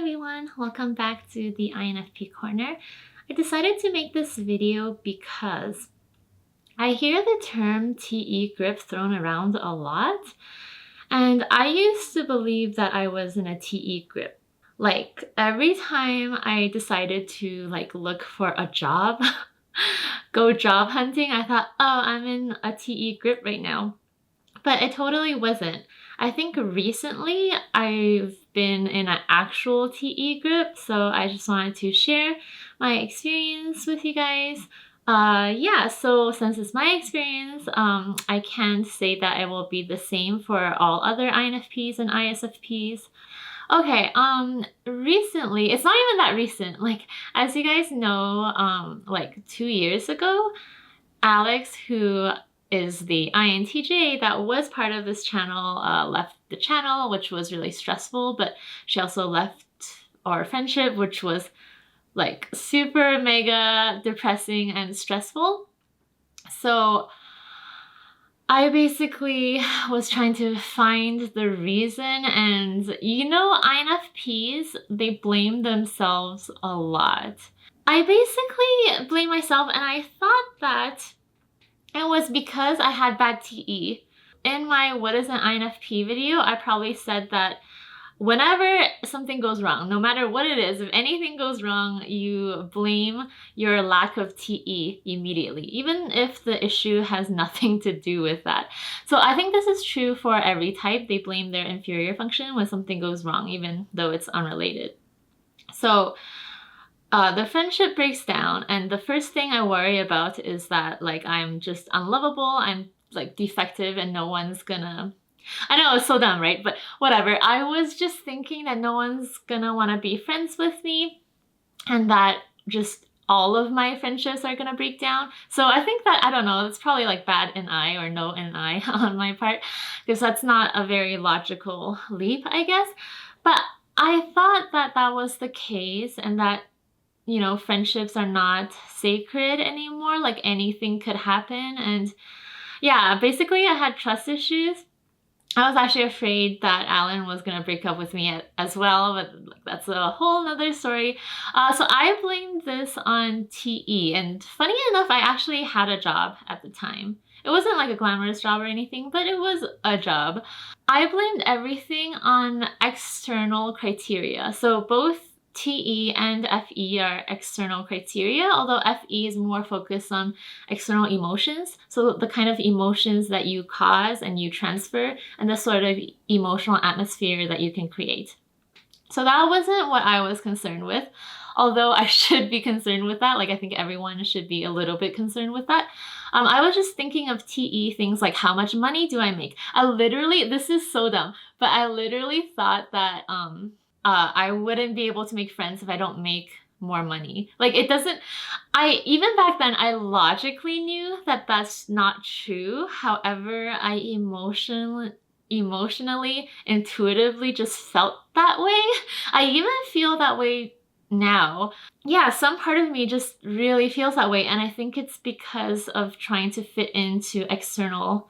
everyone, welcome back to the INFP Corner. I decided to make this video because I hear the term TE grip thrown around a lot, and I used to believe that I was in a TE grip. Like every time I decided to look for a job, go job hunting, I thought, oh, I'm in a TE grip right now. But it totally wasn't. I think recently I've been in an actual TE grip, so I just wanted to share my experience with you guys. So since it's my experience, I can't say that it will be the same for all other INFPs and ISFPs. Okay, recently, it's not even that recent, as you guys know, 2 years ago, Alex, who is the INTJ that was part of this channel, left the channel, which was really stressful, but she also left our friendship, which was super mega depressing and stressful. So I basically was trying to find the reason, and INFPs, they blame themselves a lot. I basically blame myself, and I thought that it was because I had bad TE. In my What is an INFP video, I probably said that whenever something goes wrong, no matter what it is, if anything goes wrong, you blame your lack of TE immediately, even if the issue has nothing to do with that. So I think this is true for every type. They blame their inferior function when something goes wrong, even though it's unrelated. So the friendship breaks down, and the first thing I worry about is that I'm just unlovable, I'm defective, and no one's gonna... I know, it's so dumb, right? But whatever. I was just thinking that no one's gonna want to be friends with me, and that just all of my friendships are gonna break down. So I think that, I don't know, it's probably bad NI or no NI on my part, because that's not a very logical leap, I guess. But I thought that that was the case, and that friendships are not sacred anymore, anything could happen. And yeah, basically I had trust issues. I was actually afraid that Alan was gonna break up with me as well, but that's a whole nother story. So I blamed this on TE, and funny enough, I actually had a job at the time. It wasn't a glamorous job or anything, but it was a job. I blamed everything on external criteria. So both TE and FE are external criteria, although FE is more focused on external emotions. So the kind of emotions that you cause and you transfer, and the sort of emotional atmosphere that you can create. So that wasn't what I was concerned with, although I should be concerned with that. I think everyone should be a little bit concerned with that. I was just thinking of TE things like, how much money do I make? This is so dumb, but I literally thought that I wouldn't be able to make friends if I don't make more money. Even back then, I logically knew that that's not true. However, I emotionally, intuitively just felt that way. I even feel that way now. Yeah, some part of me just really feels that way, and I think it's because of trying to fit into external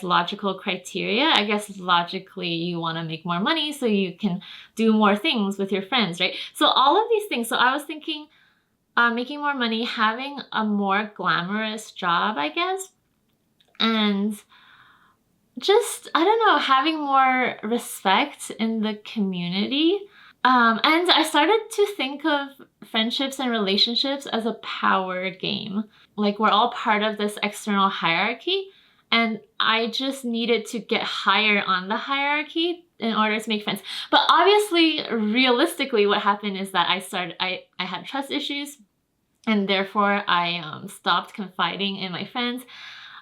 logical criteria. I guess logically you want to make more money so you can do more things with your friends, right? So all of these things. So I was thinking making more money, having a more glamorous job, I guess, and just, I don't know, having more respect in the community. And I started to think of friendships and relationships as a power game. We're all part of this external hierarchy, and I just needed to get higher on the hierarchy in order to make friends. But obviously, realistically, what happened is that I had trust issues, and therefore I stopped confiding in my friends.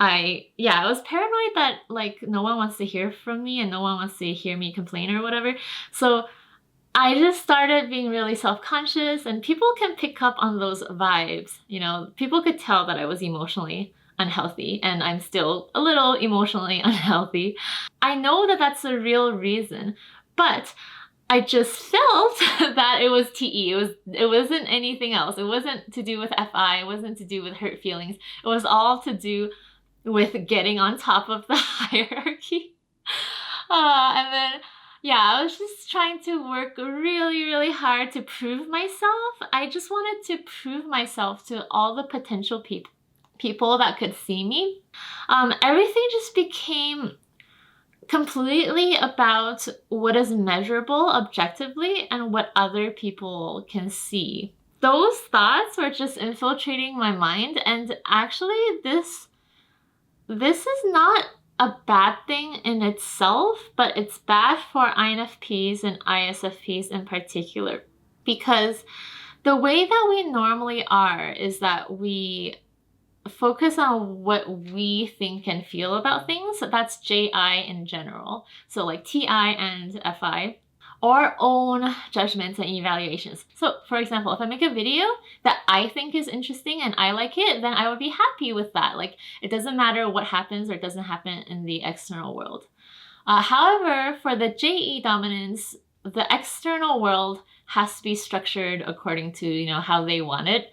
I was paranoid that no one wants to hear from me and no one wants to hear me complain or whatever. So I just started being really self-conscious, and people can pick up on those vibes. People could tell that I was emotionally unhealthy, and I'm still a little emotionally unhealthy. I know that that's a real reason, but I just felt that it was TE. It wasn't anything else. It wasn't to do with FI. It wasn't to do with hurt feelings. It was all to do with getting on top of the hierarchy. And then Yeah, I was just trying to work really, really hard to prove myself. I just wanted to prove myself to all the potential people that could see me. Everything just became completely about what is measurable objectively and what other people can see. Those thoughts were just infiltrating my mind, and actually this is not a bad thing in itself, but it's bad for INFPs and ISFPs in particular, because the way that we normally are is that we focus on what we think and feel about things. So that's JI in general. So like TI and FI. Our own judgments and evaluations. So for example, if I make a video that I think is interesting and I like it, then I would be happy with that. Like, it doesn't matter what happens or doesn't happen in the external world. However, for the JE dominance, the external world has to be structured according to, how they want it.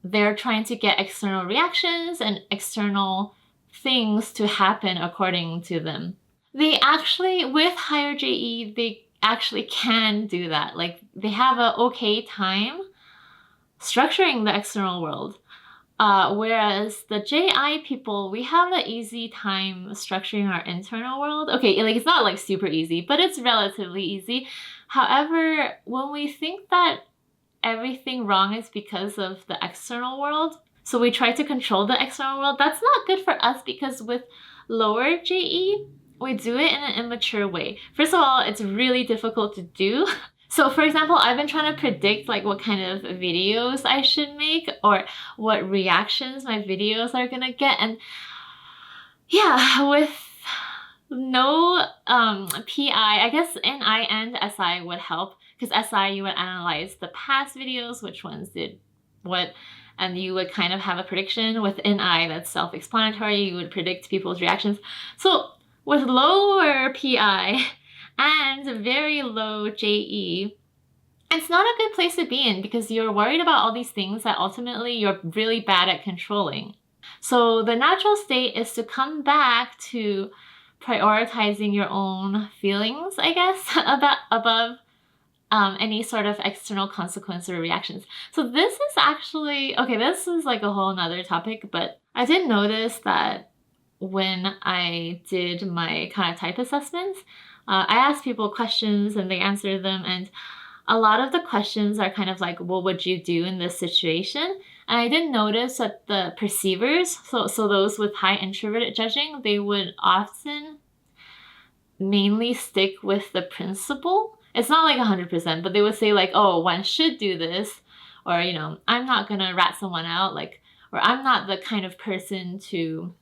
They're trying to get external reactions and external things to happen according to them. They actually, with higher JE, they actually can do that. Like, they have an okay time structuring the external world. Whereas the JI people, we have an easy time structuring our internal world. Okay, like, it's not like super easy, but it's relatively easy. However, when we think that everything wrong is because of the external world, so we try to control the external world, that's not good for us, because with lower JE, we do it in an immature way. First of all, it's really difficult to do. So for example, I've been trying to predict like what kind of videos I should make or what reactions my videos are gonna get. And yeah, with no PI, I guess NI and SI would help, because SI, you would analyze the past videos, which ones did what, and you would kind of have a prediction. With NI, that's self-explanatory, you would predict people's reactions. So with lower PI and very low JE, it's not a good place to be in, because you're worried about all these things that ultimately you're really bad at controlling. So the natural state is to come back to prioritizing your own feelings, I guess, above any sort of external consequence or reactions. So this is actually, okay, this is like a whole nother topic, but I did notice that when I did my kind of type assessments, I asked people questions and they answered them, and a lot of the questions are kind of like, what would you do in this situation? And I did notice that the perceivers, so those with high introverted judging, they would often mainly stick with the principle. It's not like 100%, but they would say like, oh, one should do this, or, I'm not gonna rat someone out, like, or I'm not the kind of person to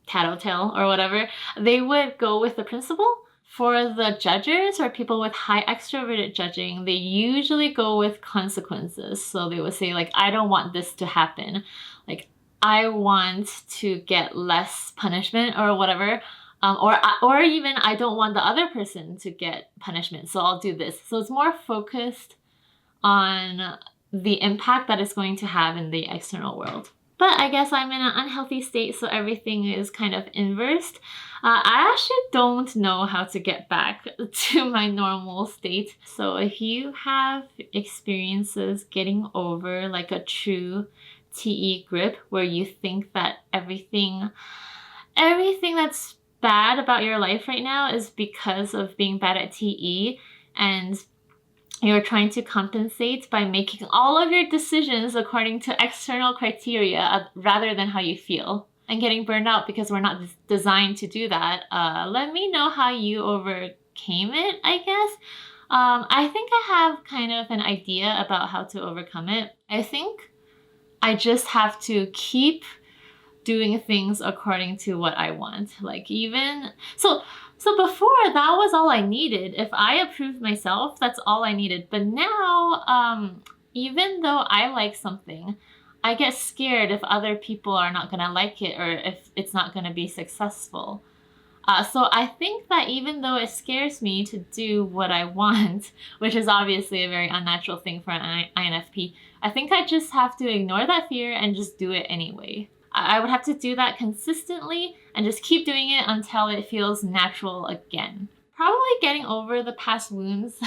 tattletale or whatever. They would go with the principle. For the judgers or people with high extroverted judging, they usually go with consequences. So they would say like, I don't want this to happen. Like, I want to get less punishment or whatever. Or even I don't want the other person to get punishment, so I'll do this. So it's more focused on the impact that it's going to have in the external world. But I guess I'm in an unhealthy state, so everything is kind of inversed. I actually don't know how to get back to my normal state. So if you have experiences getting over like a true TE grip, where you think that everything that's bad about your life right now is because of being bad at TE, and you're trying to compensate by making all of your decisions according to external criteria rather than how you feel, and getting burned out because we're not designed to do that, let me know how you overcame it, I guess. I think I have kind of an idea about how to overcome it. I think I just have to keep doing things according to what I want. Like, even so before, that was all I needed. If I approved myself, that's all I needed. But now, even though I like something, I get scared if other people are not gonna like it, or if it's not gonna be successful. So I think that even though it scares me to do what I want, which is obviously a very unnatural thing for an INFP, I think I just have to ignore that fear and just do it anyway. I would have to do that consistently and just keep doing it until it feels natural again. Probably getting over the past wounds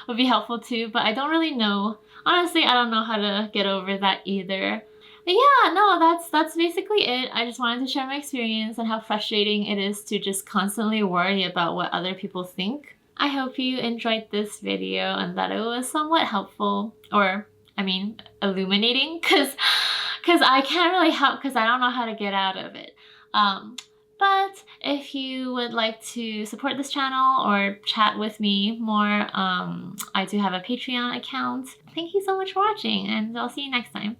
would be helpful too, but I don't really know. Honestly, I don't know how to get over that either. But yeah, no, that's basically it. I just wanted to share my experience and how frustrating it is to just constantly worry about what other people think. I hope you enjoyed this video and that it was somewhat helpful, or I mean illuminating, because I can't really help because I don't know how to get out of it. But if you would like to support this channel or chat with me more, I do have a Patreon account. Thank you so much for watching, and I'll see you next time.